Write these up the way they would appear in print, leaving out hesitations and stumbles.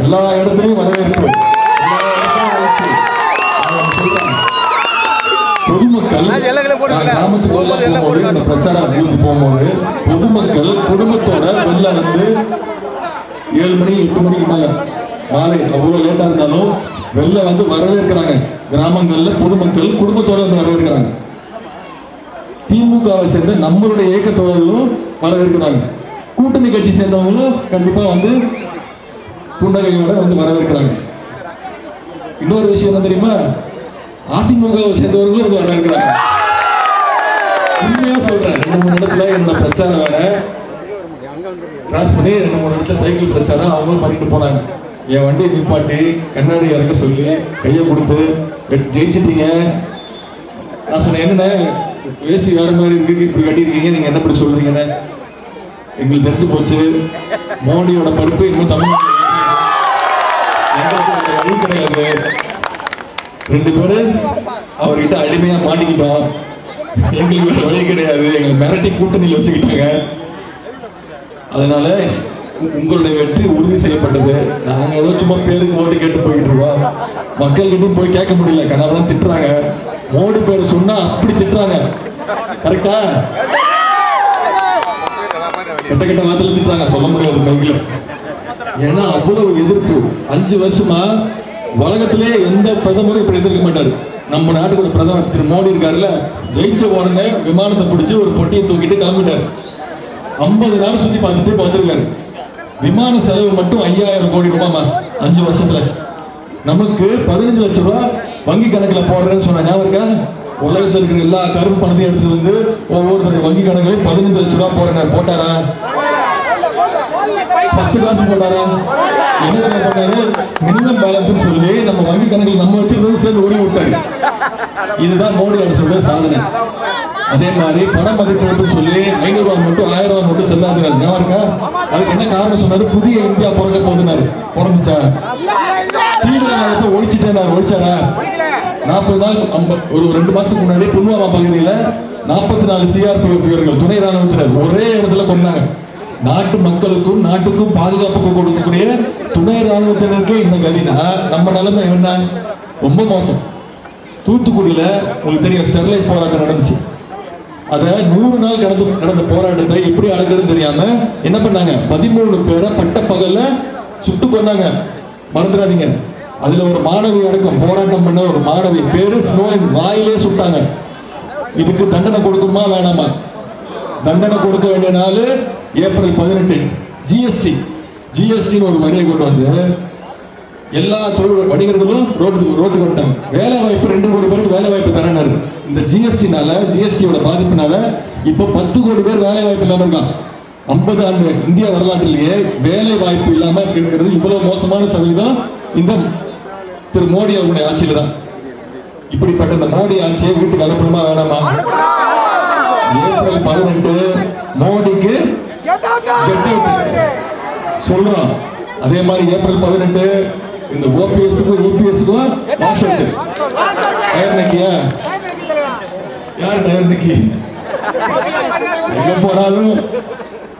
எல்லா இடத்துலையும் வரவேற்பு. பொதுமக்கள் கிராமத்துக்குள்ள போகும்போது இந்த பிரச்சாரம் ஊருக்கு போகும்போது பொதுமக்கள் குடும்பத்தோட வெளில வந்து 7 மணி 8 மணிக்கு மேல மாலை அவ்வளவு லேட்டா இருந்தாலும் வெளில வந்து வரவேற்கிறாங்க. கிராமங்கள்ல பொதுமக்கள் குடும்பத்தோட வந்து வரவேற்கிறாங்க. திமுகவை சேர்ந்த நம்மளுடைய இயக்க தோழர்களும் வரவேற்கிறாங்க. கூட்டணி கட்சி சேர்ந்தவங்களும் கண்டிப்பா வந்து புன்னகையோட வந்து வரவேற்கிறாங்க. இன்னொரு விஷயம் என்ன தெரியுமா, அதிமுகவை சேர்ந்தவர்களும் வந்து வரவேற்கிறாங்க. உண்மையா சொல்றேன், 2-3 இடத்துல என்னோட பிரச்சாரம் வேற கிராஸ் பண்ணி 2-3 இடத்துல சைக்கிள் பிரச்சாரம் அவங்களும் பண்ணிட்டு போனாங்க. என் வண்டியை நிப்பாட்டி கண்ணாடி இறக்க சொல்லி கையை கொடுத்து ஜெயிச்சிட்டீங்க. நான் சொன்னேன், என்னண்ணே வேஷ்டி வேற மாதிரி இருக்கு, இப்படி கட்டியிருக்கீங்க, நீங்க என்ன இப்படி சொல்றீங்கன்னு. எங்களுக்கு தெரிஞ்சு போச்சு, மோடியோட பருப்பு இன்னும் தமிழ்நாட்டில் வழி கிடையாது. 2 பேரு அவர்கிட்ட அடிமையா மாட்டிக்கிட்டோம். எங்களுக்கு வழி கிடையாது, எங்களை மிரட்டி கூட்டணியில் வச்சுக்கிட்டாங்க. அதனால உங்களுடைய வெற்றி உறுதி செய்யப்பட்டது. நாங்க ஏதோ சும்மா பேருக்கு ஓட்டு கேட்டு போயிட்டு இருக்கோம். மக்கள்கிட்டையும் போய் கேட்க முடியல, கனவுலாம் திட்டுறாங்க. மோடி பேரை சொன்னா அப்படி திட்டுறாங்க. கரெக்டா? கெட்ட கெட்ட வார்த்தையில திட்டுறாங்க, சொல்ல முடியாது மைக்கில். ஏன்னா அவ்வளவு எதிர்ப்பு. 5 வருஷமா உலகத்திலே எந்த பிரதமரும் இப்படி எதிர்க்க மாட்டாரு. நம்ம நாட்டுக்கு ஒரு பிரதமர் திரு மோடி இருக்காருல்ல, ஜெயிச்ச உடனே விமானத்தை பிடிச்சி ஒரு பொட்டியை தூக்கிட்டு கிளம்பிட்டாரு. 50 நாள் சுத்தி பார்த்துட்டு இப்ப வந்திருக்காரு. விமான செலவு மட்டும் 5000 கோடி ரூபாய் 5 வருஷத்துல. நமக்கு 15 லட்சம் ரூபாய் வங்கி கணக்குல போடுறேன்னு சொன்ன ஞாபகம் இருக்கா? உலகத்தில் இருக்கிற எல்லா கருப்பு பணத்தையும் எடுத்து வந்து ஒவ்வொருத்தருடைய வங்கி கணக்குலையும் 15 லட்சம் ரூபாய் போடுறேன். போட்டாரா? 10 காசு போட்டாரா? என்ன பண்ணாரு? மினிமம் பேலன்ஸ் சொல்லி நம்ம வங்கி கணக்கில் நம்ம வச்சிருந்தது சேர்ந்து ஓடி விட்டாரு. இதுதான் மோடி அரசோட சாதனை. அதே மாதிரி பண மதிப்பிழப்புன்னு சொல்லி 500 ரூபாய் மட்டும் 1000 ரூபாய் மட்டும் செல்லாது. ஞாபகம் இருக்கா? அதுக்கு என்ன காரணம் சொன்னாரு? புதிய இந்தியா பிறக்க போதுனாரு. பிறந்துச்சா? தீவிரவாதத்தை ஒழிச்சாரா? 40 நாள் ஒரு 2 மாசத்துக்கு முன்னாடி புல்வாமா பகுதியில் 44 சிஆர்பிஎஃப் வீரர்கள் துணை ராணுவத்தினர் ஒரே இடத்துல கொண்டாங்க. நாட்டு மக்களுக்கும் நாட்டுக்கும் பாதுகாப்பு கொடுக்கக்கூடிய துணை ராணுவத்தினருக்கே இந்த கதினா நம்ம நிலைமை என்ன? ரொம்ப மோசம். தூத்துக்குடியில உங்களுக்கு தெரியும், ஸ்டெர்லைட் போராட்டம் நடந்துச்சு. அத 100 நாள் நடந்த போராட்டத்தை எப்படி அடக்குறதுன்னு தெரியாம என்ன பண்ணாங்க? 13 பேரை பட்ட பகல்ல சுட்டு கொண்டாங்க. மறந்துடாதீங்க. அதுல ஒரு மாணவி அடக்கம். போராட்டம் பண்ண ஒரு மாணவி பேரு ஸ்னோலின் வாயிலே சுட்டாங்க. இதுக்கு தண்டனை கொடுக்குமா வேணாமா? தண்டனை கொடுக்க வேண்டிய நாள் ஏப்ரல் 18. ஜிஎஸ்டின்னு ஒரு வரியை கொண்டு வந்து எல்லா தொழில் வணிகர்களும் ரோட்டுக்கு வந்துட்டாங்க. வேலை வாய்ப்பு 2 கோடி பேருக்கு வேலை வாய்ப்பு தரனாரு. இந்த ஜிஎஸ்டியோட பாதிப்புனால இப்ப 10 கோடி பேர் வேலை வாய்ப்பு இல்லாம இருக்கான். 50 ஆண்டு இந்திய வரலாற்றிலேயே வேலை வாய்ப்பு இல்லாம இருக்கிறது இவ்வளவு மோசமான சதவீதம் இந்த திரு மோடி அவருடைய ஆட்சியில தான். இப்படிப்பட்ட இந்த மோடி ஆட்சியை வீட்டுக்கு அனுப்பணுமா வேணாமா? ஏப்ரல் 18 மோடிக்கு சொல்றோம். அதே மாதிரி ஏப்ரல் 18 இந்த ஓபிஎஸ்க்கும் இபிஎஸ்க்கும் வாஷ் அவுட். டயர் நக்கியா? யார் டயர் நக்கி? எங்க போனாலும்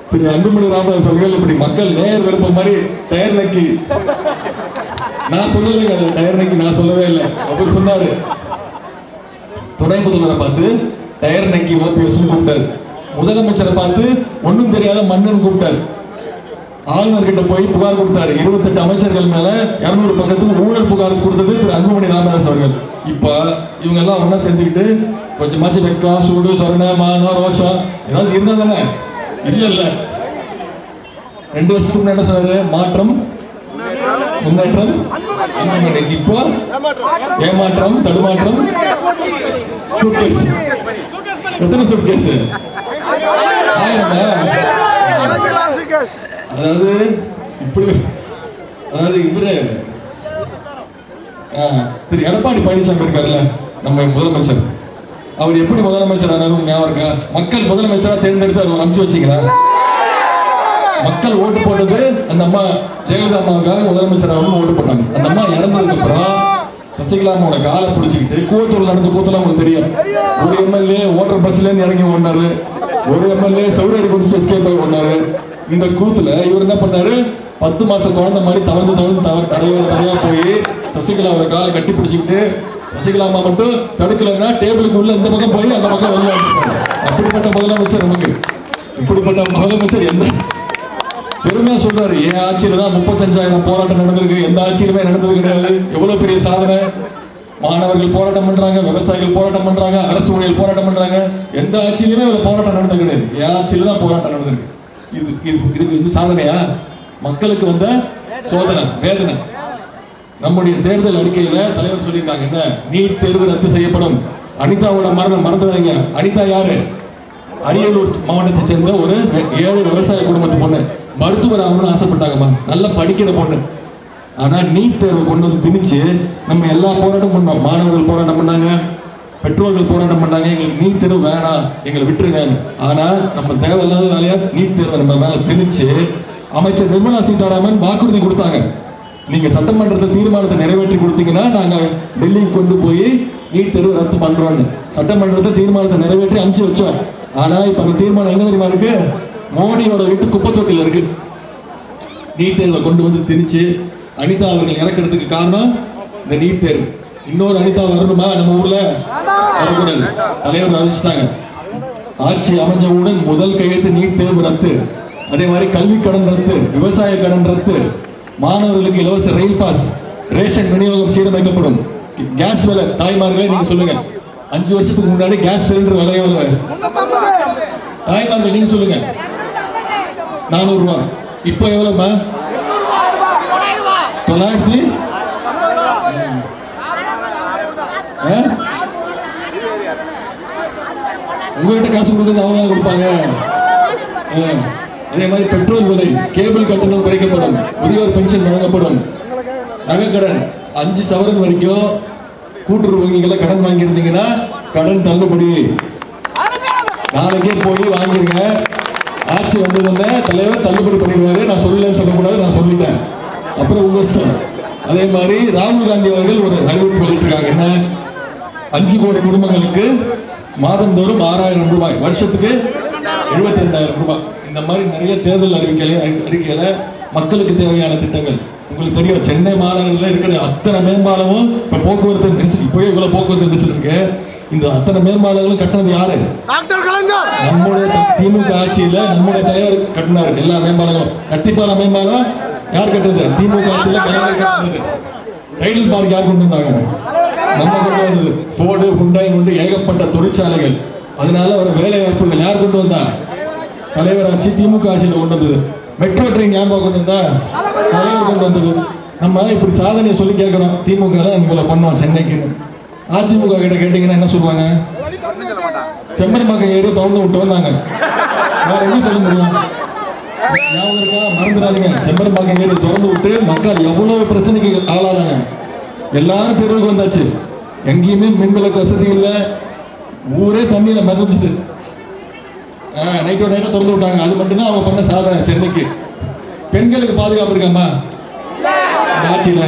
திரு அன்புமணி ராமதாஸ் அவர்கள் இப்படி மக்கள் நேர் விருப்பம் மாதிரி டயர் நக்கி. நான் சொல்லலைங்க, அது டயர் நக்கி நான் சொல்லவே இல்லை. அவர் சொன்னாரு. துணை முதல்வரை பார்த்து டயர் நக்கி ஓபிஎஸ் கூப்பிட்டாரு. முதலமைச்சரை பார்த்து ஒன்னும் தெரியாத மண்ணுன்னு கூப்பிட்டாரு. ஆளுநர் கிட்ட போய் புகார் கொடுத்தாரு. 28 அமைச்சர்கள் மேல 200 பக்கத்துக்கு ஊழல் புகார் கொடுத்தது திரு அன்புமணி ராமதாஸ் அவர்கள். இப்ப இவங்க எல்லாம் ஒன்னா சேர்ந்துக்கிட்டு கொஞ்சமாச்சு வெக்கா சூடு சொரண மானம் ரோஷம் ஏதாவது இருந்தா தானே? இல்ல 2 வருஷத்துக்கு முன்னாடி சொன்னாரு, மாற்றம் முன்னேற்றம். இப்போ ஏமாற்றம் தடுமாற்றம். சூட்கேஸ். எத்தனை சூட்கேஸ்? அதாவது இப்படி, அதாவது இவரு திரு எடப்பாடி பழனிசாமி இருக்காருல்ல, நம்ம முதலமைச்சர். அவர் எப்படி முதலமைச்சர் ஆனாலும் ஞாபகம் இருக்கா? மக்கள் முதலமைச்சரா தேர்ந்தெடுத்து அவர் அனுப்பிச்சு வச்சிங்களா? மக்கள் ஓட்டு போட்டது அந்த அம்மா ஜெயலலிதா அம்மாவுக்காக முதலமைச்சர் ஓட்டு போட்டாங்க. அந்த அம்மா இறந்ததுக்கு அப்புறம் சசிகலா அம்மாவோட காலை பிடிச்சிக்கிட்டு கூவத்தூர் நடந்த கூத்தெல்லாம் உங்களுக்கு தெரியும். ஒரு எம்எல்ஏ ஓடுற பஸ்ல இருந்து இறங்கி ஓடினாரு. ஒரு எம்எல்ஏ சௌரியடி குறிச்சு எஸ்கேப் ஆகி ஓடினாரு. இந்த கூத்துல இவர் என்ன பண்ணாரு? 10 மாசம் குழந்தை மாதிரி தவழ்ந்து தரையா போய் சசிகலாவோட காலை கட்டி பிடிச்சிக்கிட்டு சசிகலாமா மட்டும் தடுக்கலைன்னா டேபிளுக்கு உள்ள இந்த பக்கம் போய் அந்த பக்கம் வெளில வந்துருப்பாங்க. அப்படிப்பட்ட முதலமைச்சர் நமக்கு. இப்படிப்பட்ட முதலமைச்சர் எந்த பெருமையா சொல்றாரு, என் ஆட்சியில தான் 35,000 போராட்டம் நடந்திருக்கு, எந்த ஆட்சியிலுமே நடந்தது கிடையாது. எவ்வளவு பெரிய சாதனை. மாணவர்கள் போராட்டம் பண்றாங்க, விவசாயிகள் போராட்டம் பண்றாங்க, அரசு ஊழியர்கள் போராட்டம் பண்றாங்க. எந்த ஆட்சியிலுமே போராட்டம் நடந்தது கிடையாது. என் ஆட்சியில தான் போராட்டம் நடந்திருக்கு. இதுக்கு இது சாதனையா? மக்களுக்கு வந்த சோதனை, வேதனை. நம்முடைய தேர்தல் அறிக்கையில தலைவர் சொல்லியிருக்காங்க, என்ன நீட் தேர்வு ரத்து செய்யப்படும். அனிதாவோட மரணம் மறந்துடாதீங்க. அனிதா யாரு? அரியலூர் மாவட்டத்தை சேர்ந்த ஒரு 7 விவசாய குடும்பத்து பொண்ணு. மருத்துவர் ஆகணும்னு ஆசைப்பட்டாங்கம்மா, நல்லா படிக்கிற பொண்ணு. ஆனா நீட் தேர்வை கொண்டு வந்து திணிச்சு நம்ம எல்லா போராட்டம் பண்ணோம். மாணவர்கள் போராட்டம் பண்ணாங்க, பெற்றோர்கள் போராட்டம் பண்ணாங்க, எங்களுக்கு நீட் தேர்வு வேணாம், எங்களை விட்டுருங்க. ஆனா நம்ம தேவையில்லாத வேலையா நீட் தேர்வை நம்ம மேல திணிச்சு அமைச்சர் நிர்மலா சீதாராமன் வாக்குறுதி கொடுத்தாங்க, நீங்க சட்டமன்றத்தில் தீர்மானத்தை நிறைவேற்றி கொடுத்தீங்கன்னா நாங்க டெல்லிக்கு கொண்டு போய் நீட் தேர்வு ரத்து பண்றோம்னு. சட்டமன்றத்தில் தீர்மானத்தை நிறைவேற்றி அனுப்பிச்சு வச்சோம். ஆனா இப்ப அந்த தீர்மானம் எங்க தெரியுமா இருக்கு? மோடியோட வீட்டு குப்பை தொட்டில இருக்கு. நீட் தேர்வை கொண்டு வந்து திணிச்சு அனிதா அவர்கள் இறக்கிறதுக்கு காரணம் இந்த நீட் தேர்வு. இன்னொரு அனிதா வரணுமா நம்ம ஊர்ல? வரக்கூடாது. தலைவர் அறிவிச்சிட்டாங்க, ஆட்சி அமைஞ்சவுடன் முதல் கையெழுத்து நீட் தேர்வு ரத்து. அதே மாதிரி கல்வி கடன் ரத்து, விவசாய கடன் ரத்து, மாணவர்களுக்கு இலவச ரயில் பாஸ், ரேஷன் விநியோகம் சீரமைக்கப்படும். கேஸ் விலை தாய்மார்களே நீங்க சொல்லுங்க, 5 வருஷத்துக்கு முன்னாடி கேஸ் சிலிண்டர் விலை எவ்வளவு? தாய்மார்கள் நீங்க சொல்லுங்க. 400 ரூபாய். இப்போ எவ்வளவுமா? 900. உங்ககிட்ட காசு கொடுக்கறது அவங்க கொடுப்பாங்க. அதே மாதிரி பெட்ரோல் விலை, கேபிள் கட்டணம் குறைக்கப்படும், முதியோர் பென்ஷன் வழங்கப்படும், நகைக்கடன் 5 சவரன் வரைக்கும் கூட்டுறவு வங்கிகளை கடன் வாங்கியிருந்தீங்கன்னா கடன் தள்ளுபடி. நாளைக்கே போய் வாங்கிருங்க. ஆட்சி வந்ததுன்னு தலைவர் தள்ளுபடி பண்ணிடுவாரு. நான் சொல்லலன்னு சொல்லக்கூடாது, நான் சொல்லிட்டேன், அப்புறம் உங்க இஷ்டம். அதே மாதிரி ராகுல் காந்தி அவர்கள் ஒரு அறிவிப்பு வெளியிட்டிருக்காங்க, என்ன 5 கோடி குடும்பங்களுக்கு மாதந்தோறும் 6,000 ரூபாய், வருஷத்துக்கு 72,000 ரூபாய். இந்த மாதிரி நிறைய தேர்தல் அறிக்கையில மக்களுக்கு தேவையான திட்டங்கள். உங்களுக்கு தெரியும், சென்னை மாநகரில் இருக்கிற அத்தனை மேம்பாலமும் இப்ப போக்குவரத்து நெரிசல், இப்பவே இவ்வளவு போக்குவரத்து நெரிசல் இருக்கு. இந்த அத்தனை மேம்பாலங்களும் கட்டினது யாரு? நம்முடைய திமுக ஆட்சியில நம்முடைய தலைவர் கட்டினாரு எல்லா மேம்பாலங்களும். கட்டிப்பாலம் மேம்பாலம் யார் கட்டுறது? திமுக ஆட்சியில கட்டினது. ரயில் பார்க் யார் கொண்டு வந்தாங்க? நம்ம கொண்டு வந்தது. ஃபோர்டு, ஹுண்டாய் கொண்டு ஏகப்பட்ட தொழிற்சாலைகள். அதனால ஒரு வேலை வாய்ப்புகள் யார் கொண்டு வந்தா? தலைவர் ஆட்சி திமுக ஆட்சியில் கொண்டு வந்தது. மெட்ரோ ட்ரெயின் யார் கொண்டு வந்தா? தலைவர் கொண்டு வந்தது. நம்ம இப்படி சாதனையை சொல்லி கேட்கிறோம், திமுக தான் இவ்வளவு பண்ணுவோம் சென்னைக்கு. அதிமுக கிட்ட கேட்டீங்கன்னா என்ன சொல்லுவாங்க? செம்பரம்பாக்கம் ஏரியா திறந்து விட்டு வந்தாங்க, வேற என்ன சொல்ல முடியும்? ஞாபகம் இருக்கா? மறந்துடாதீங்க, செம்பரம்பாக்கம் ஏரியா திறந்து விட்டு மக்கள் எவ்வளவு பிரச்சனைக்கு ஆளாதாங்க. எல்லாரும் தெருவுக்கு வந்தாச்சு. எங்கேயுமே மின்விளக்கு வசதி இல்லை, ஊரே தண்ணியில மிதந்துச்சு. நைட்டோ நைட்டா திறந்து விட்டாங்க. அது மட்டும்தான் அவங்க பண்ண சாதனை. சென்னைக்கு பெண்களுக்கு பாதுகாப்பு இருக்காமா இந்த ஆட்சியில?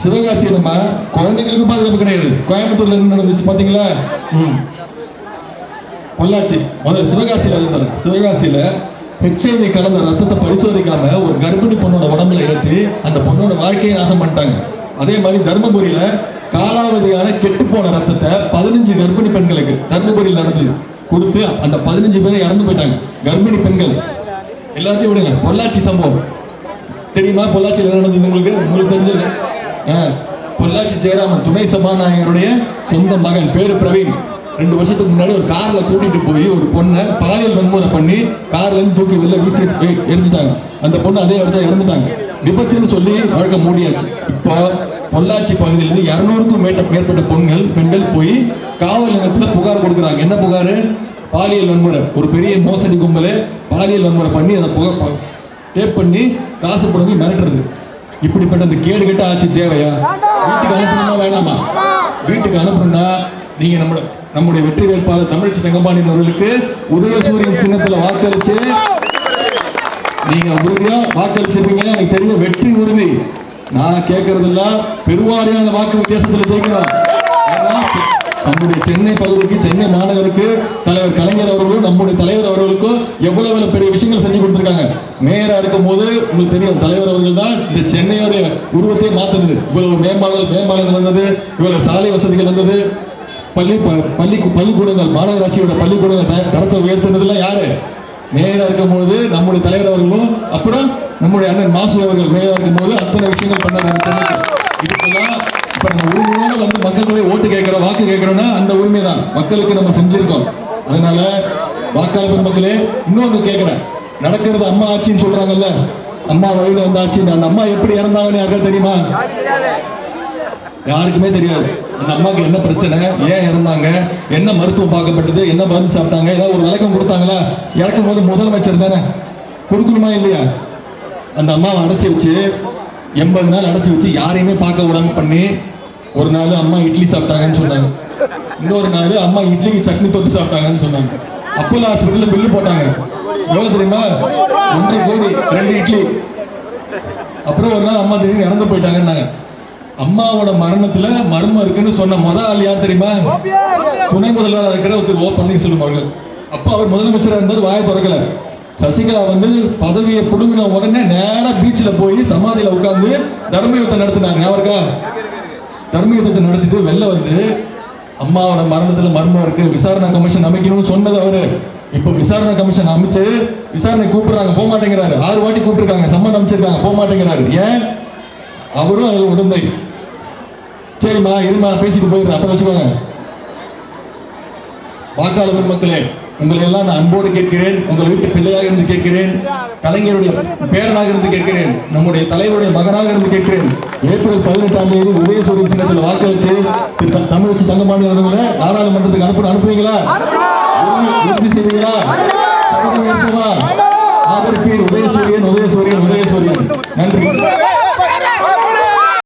சிவகாசியிலமா குழந்தைங்களுக்கு பாதுகாப்பு கிடையாது. கோயம்புத்தூர்ல என்ன நடந்துச்சு பாத்தீங்களா? பொள்ளாச்சி முதல்ல சிவகாசியில இருந்தாங்க. சிவகாசியில HIV கலந்த ரத்தத்தை பரிசோதிக்காம ஒரு கர்ப்பிணி பொண்ணோட உடம்புல ஏற்றி அந்த பொண்ணோட வாழ்க்கையை நாசம் பண்ணிட்டாங்க. அதே மாதிரி தர்மபுரியில காலாவதியான கெட்டு போன ரத்தத்தை 15 கர்ப்பிணி பெண்களுக்கு தர்மபுரியில் நடந்தது கொடுத்து அந்த 15 பேரை இறந்து போயிட்டாங்க. கர்ப்பிணி பெண்கள். எல்லாத்தையும் விடுங்க. பொள்ளாச்சி சம்பவம் தெரியுமா? பொள்ளாச்சியில் என்ன நடந்தது உங்களுக்கு தெரிஞ்சது? பொள்ளாச்சி ஜெயராமன் துணை சபாநாயகருடைய சொந்த மகன், பேரு பிரவீன், 2 வருஷத்துக்கு முன்னாடி ஒரு கார்ல கூட்டிட்டு போய் ஒரு பொண்ணை பாலியல் வன்முறை பண்ணி கார்ல இருந்து தூக்கி வெளில வீசி எரிஞ்சிட்டாங்க. அந்த பொண்ணு அதே இடத்துல இறந்துட்டாங்க. விபத்துன்னு சொல்லி வழக்கம் மூடியாச்சு. இப்போ பொள்ளாச்சி பகுதியிலிருந்து 200க்கும் மேற்பட்ட பெண்கள் போய் காவல் நிலையத்தில் புகார் கொடுக்குறாங்க. என்ன புகார்? பாலியல் வன்முறை. ஒரு பெரிய மோசடி கும்பலை பாலியல் வன்முறை பண்ணி அதை புகார் டேப் பண்ணி காசு புடுங்கி மிரட்டுறது. இப்படிப்பட்ட இந்த கேடு கெட்ட ஆட்சி தேவையா? வீட்டுக்கு அனுப்பணுமா வேணாமா? வீட்டுக்கு அனுப்பணும்னா நீங்க நம்முடைய வெற்றி வேட்பாளர் தமிழிசை தங்கபாண்டியன் அவர்களுக்கு உதயசூரியன் சின்னத்துல வாக்களிச்சு நீங்க உறுதியா வாக்களிச்சிருப்பீங்க. எனக்கு தெரியும், வெற்றி உறுதி. நான் கேட்கறதெல்லாம் பெருவாரியான வாக்கு வித்தியாசத்துல ஜெயிக்கணும். நம்முடைய சென்னை பகுதிக்கு, சென்னை மாநகருக்கு தலைவர் கலைஞர் அவர்களும் நம்முடைய தலைவர் அவர்களுக்கும் எவ்வளவு பெரிய விஷயங்கள் செஞ்சு கொடுத்திருக்காங்க. மேயரா இருக்கும் போது உங்களுக்கு தெரியும், தலைவர் அவர்கள் தான் இந்த சென்னையோட உருவத்தை மாத்தினது. இவ்வளவு மேம்பாலங்கள் வந்தது, இவ்வளவு சாலை வசதிகள் வந்தது, பள்ளிக்கூடங்கள், மாநகராட்சியோட பள்ளிக்கூடங்கள் தரத்தை உயர்த்தினதுலாம் யாரு? மேயரா இருக்கும் போது நம்முடைய தலைவர் அவர்களும், அப்புறம் நம்முடைய அண்ணன் மாசு அவர்கள் மேயரா இருக்கும் போது அத்தனை விஷயங்கள் பண்ணாங்க. இதுக்கெல்லாம் இப்ப நம்ம உரிமையோட வந்து மக்களுக்கு ஓட்டு கேட்கிறோம், வாக்கு கேட்கிறோம்னா அந்த உரிமை தான் மக்களுக்கு நம்ம செஞ்சிருக்கோம். அதனால வாக்காளர் பெருமக்களே, இன்னொன்று கேட்கிறேன், நடக்கிறது அம்மா ஆட்சின்னு சொல்றாங்கல்ல, அம்மா வழியில வந்த ஆட்சின்னு. அந்த அம்மா எப்படி இறந்தாங்கன்னு யாருக்கா தெரியுமா? யாருக்குமே தெரியாது. அந்த அம்மாவுக்கு என்ன பிரச்சனை, ஏன் இறந்தாங்க, என்ன மருத்துவம் பார்க்கப்பட்டது, என்ன மருந்து சாப்பிட்டாங்க, ஏதாவது ஒரு விளக்கம் கொடுத்தாங்களா? இறக்கும் போது முதலமைச்சர் தானே கொடுக்கணுமா இல்லையா? அந்த அம்மாவை அடைச்சி வச்சு 80 நாள் அடைச்சி வச்சு யாரையுமே பார்க்க விடாம பண்ணி, ஒரு நாள் அம்மா இட்லி சாப்பிட்டாங்கன்னு சொன்னாங்க, இன்னொரு நாள் அம்மா இட்லிக்கு சட்னி தொட்டு சாப்பிட்டாங்கன்னு சொன்னாங்க. அப்போலோ ஹாஸ்பிட்டல்ல பில்லு போட்டாங்க, எவ்வளவு தெரியுமா? 1.5 கோடி 2 இட்லி. அப்புறம் ஒரு நாள் அம்மா திடீர்னு இறந்து போயிட்டாங்கன்னாங்க. அம்மாவோட மரணத்துல மர்மம் இருக்குன்னு சொன்ன ஆள் யார் தெரியுமா? துணை முதல்வராக இருக்கிற திரு ஓ பன்னீர்செல்வம் அவர்கள். அப்போ அவர் முதலமைச்சராக இருந்தார், வாயை திறக்கல. சசிகலா வந்து பதவியை புடுங்கின உடனே நேரா பீச்சில் போய் சமாதியில உட்கார்ந்து தர்ம யுத்தம் நடத்தினாங்க. அவருக்கா தர்ம யுத்தத்தை நடத்திட்டு வெளில வந்து அம்மாவோட மரணத்துல மர்மம் இருக்கு, விசாரணை கமிஷன் அமைக்கணும்னு சொன்னது அவரு. இப்போ விசாரணை கமிஷன் அமைச்சு விசாரணை கூப்பிடுறாங்க, போக மாட்டேங்கிறாரு. 6 வாட்டி கூப்பிட்டுருக்காங்க, சம்மன் அமைச்சிருக்காங்க, போக மாட்டேங்கிறாரு. ஏன்? அவரும் அதில் உடந்தை. சரிம்மா இருமா, பேசிட்டு போயிடுறேன், அப்புறம் வச்சுக்கோங்க. வாக்காளர் பெருமக்களே, உங்களை எல்லாம் நான் அன்போடு கேட்கிறேன், உங்கள் வீட்டு பிள்ளையாக இருந்து கேட்கிறேன், கலைஞருடைய பேரனாக இருந்து கேட்கிறேன், நம்முடைய தலைவருடைய மகனாக இருந்து கேட்கிறேன். ஏப்ரல் 18ஆம் தேதி உதயசூரியன் சின்னத்தில் வாக்களிச்சு தமிழச்சி தங்கமணி அவர்களை நாடாளுமன்றத்துக்கு அனுப்புவீங்களா? உறுதி செய்வீங்களா?